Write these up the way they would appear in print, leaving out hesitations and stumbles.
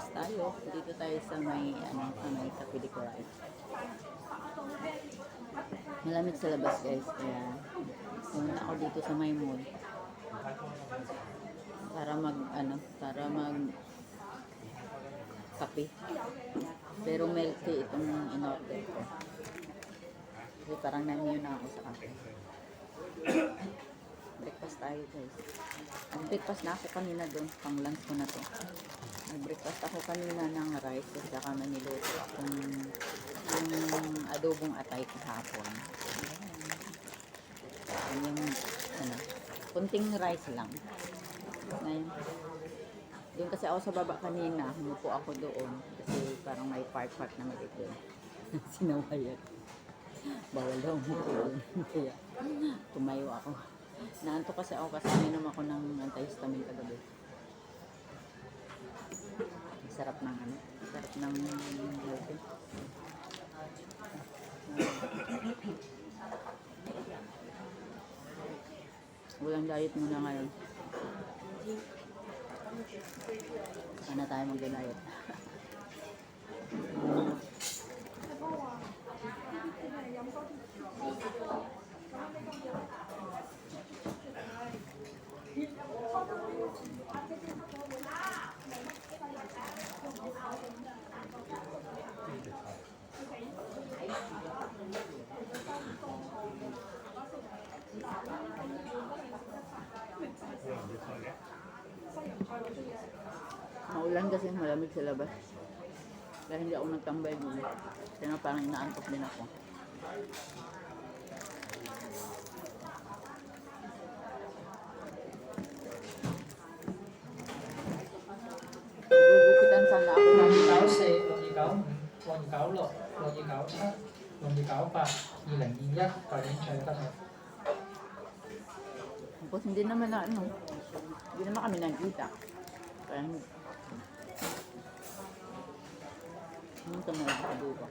breakfast tayo. Dito tayo sa may, sa may Kapilicoray. Malamig sa labas guys, kaya pumunta ako dito sa may mall. Para para mag kape. Pero milk tea itong in-order ko. Kasi parang na-immune na ako sa kape. Breakfast tayo guys. Breakfast na ako kanina doon. Pang lunch ko na to. Nag-breakfast ako kanina ng rice at saka maniluto akong yung adobong atay kahapon. Yung kunting rice lang. Ngayon, doon kasi ako sa baba kanina, humupo ako doon kasi parang may park na maliit doon. Sinawayan. Bawal daw humupo doon. Kaya tumayo ako. Naanto kasi ako kasi minom ako ng antihistamine kagabi. Sarap ng sarap ng healthy. Walang diet muna ngayon. Sana tayo mag-diet. Maulan kasi malamig sa labas. Kaya hindi ako nagtambay dun. Kaya parang inaantok din ako. Gugupitan sana ako ng 2094、2096、2098、2021，舊年取得。 Tapos hindi naman hindi naman kami nagkita. Kaya hindi kami nagkakadugo.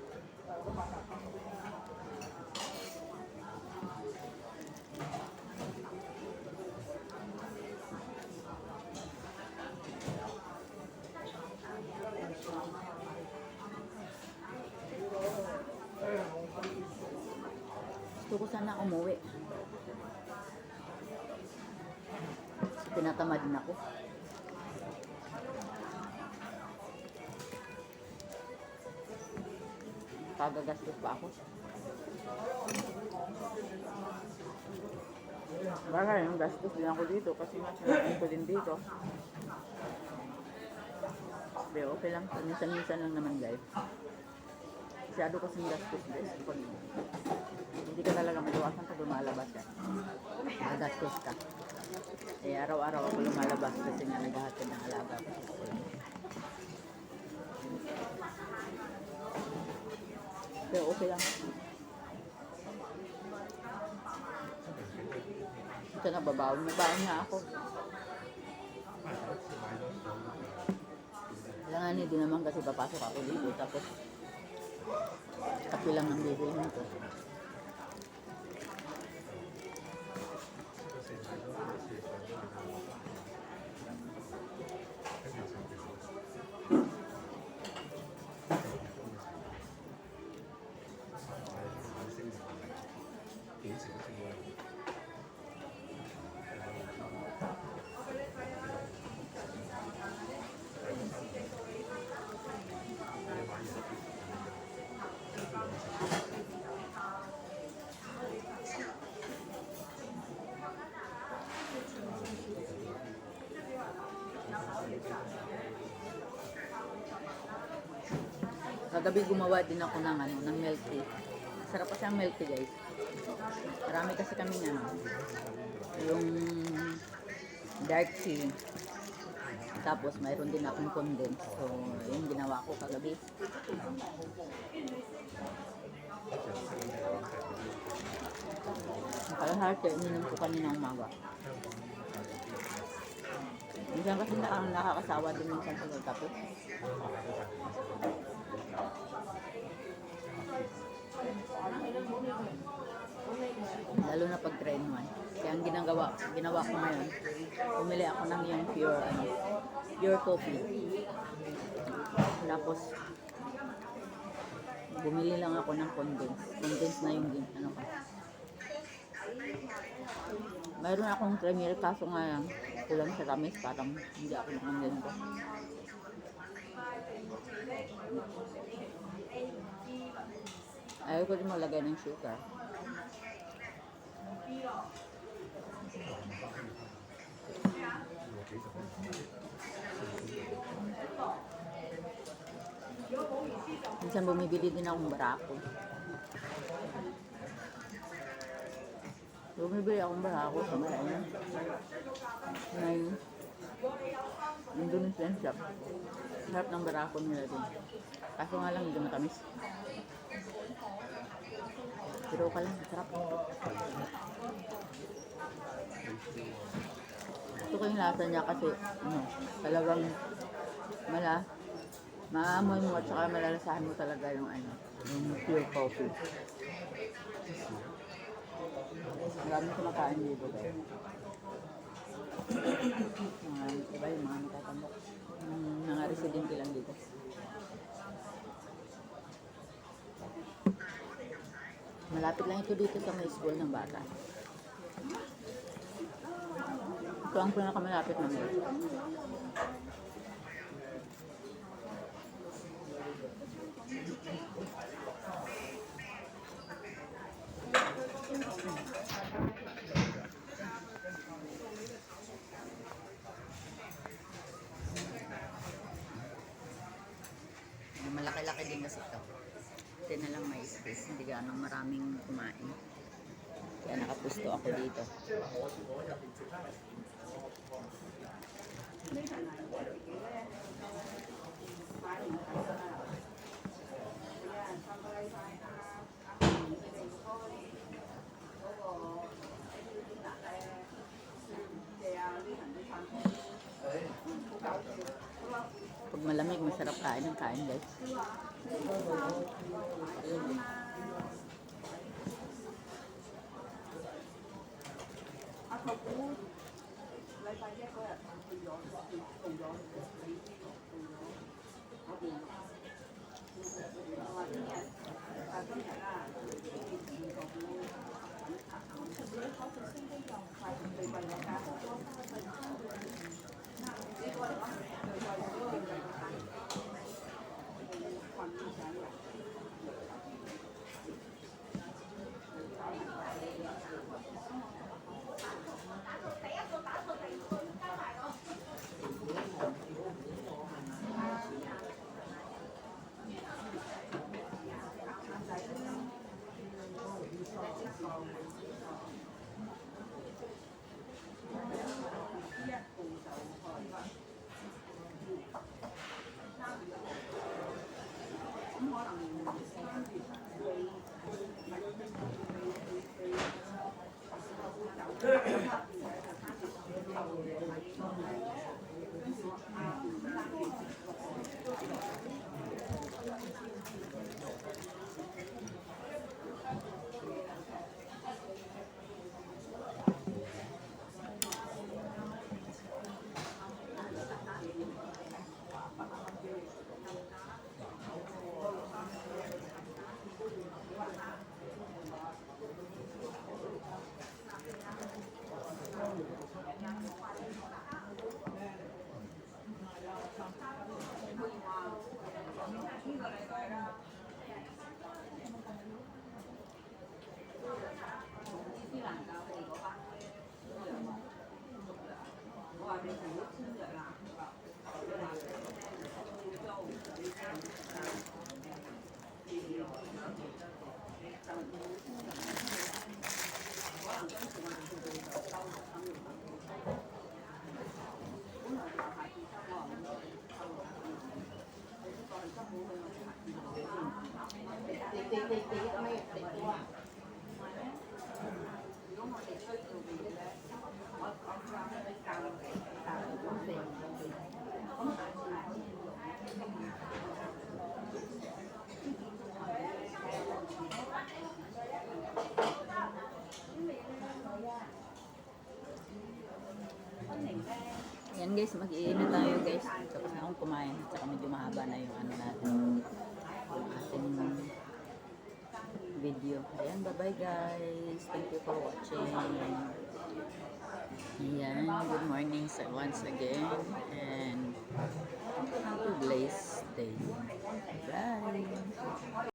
Gusto ko sana umuwi. Tinatamad na ako. Kagagastos pa ako. Baka yung gastos din ako dito kasi nga sinasin ko din dito. Pero okay lang. Minsan-minsan lang naman guys. Masyado kasing gastos guys. Pag hindi ka talaga maiwasan pag lumalabas ka. Magastos ka. Eh, araw-araw ako lumalabas kasi nga naghahatid ng alaga ko sa school. Pero okay lang. Ito na, babaon na ako. Kailangan din naman kasi papasok ako dito. Tapos, kapi lang ang bibilhin ko. Kagabi gumawa din ako ng milk tea. Sarap kasi ang milk tea guys. Marami kasi kami yung dark tea. Tapos mayroon din akong condensed. So, yung ginawa ko kagabi. Kalahati, ininom ko kanina umaga. Minsan kasi nakakasawa din minsan sa magkape. Lalo na pag train 1. Kaya ang ginawa ko ngayon, pumili ako ng yung pure pure coffee. Tapos, bumili lang ako ng condense. Condense na yung ano ko. Mayroon akong creamer kaso nga lang kulang sa tamis, parang hindi ako nakanggento. Ayaw ko din malagay ng sugar. Minsan bumibili din akong barako. Bumibili akong barako sa Malayan. May Indonesian shop. Sarap ng barako nila din. Kaso nga lang hindi matamis. Pero ka lang, sarap. Gusto ko yung lasa niya kasi talagang maamoy mo at saka malalasahan mo talaga yung yung pure coffee. Maraming kumakain dito guys. Diba yung mga natatambok. Mga residente lang dito. Malapit lang ito dito sa may school ng bata. Ito ang pinakamalapit namin. Malaki-laki din kasi ito. Ito na lang may space. Hindi ganong maraming kumain. Kaya nakapusto ako dito. Pag malamig, masarap kain ng kain guys. guys, mag-iina tayo guys. Tapos na akong kumain. Tsaka medyo mahaba na yung ano natin. Yung ating video. Ayan, bye-bye guys. Thank you for watching. Ayan, good morning once again. And